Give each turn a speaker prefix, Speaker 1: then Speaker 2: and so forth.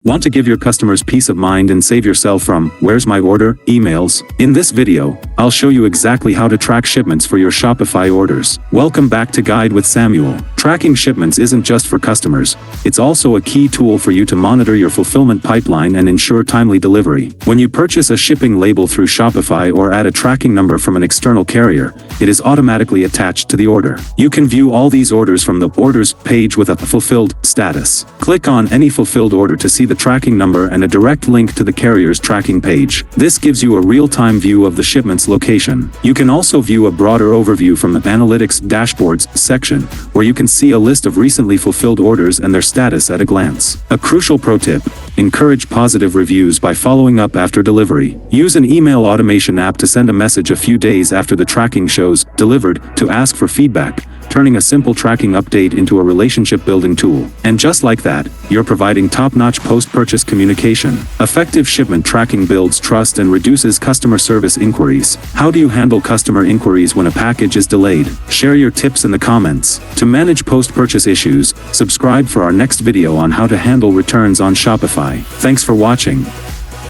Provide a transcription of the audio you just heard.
Speaker 1: Want to give your customers peace of mind and save yourself from "where's my order" emails? In this video, I'll show you exactly how to track shipments for your Shopify orders. Welcome back to Guide with Samuel. Tracking shipments isn't just for customers, it's also a key tool for you to monitor your fulfillment pipeline and ensure timely delivery. When you purchase a shipping label through Shopify or add a tracking number from an external carrier, it is automatically attached to the order. You can view all these orders from the Orders page with a Fulfilled status. Click on any fulfilled order to see the tracking number and a direct link to the carrier's tracking page. This gives you a real-time view of the shipment's location. You can also view a broader overview from the Analytics Dashboards section, where you can see a list of recently fulfilled orders and their status at a glance. A crucial pro tip: encourage positive reviews by following up after delivery. Use an email automation app to send a message a few days after the tracking shows delivered to ask for feedback, turning a simple tracking update into a relationship-building tool. And just like that, you're providing top-notch post-purchase communication. Effective shipment tracking builds trust and reduces customer service inquiries. How do you handle customer inquiries when a package is delayed? Share your tips in the comments. To manage post-purchase issues, subscribe for our next video on how to handle returns on Shopify. Thanks for watching.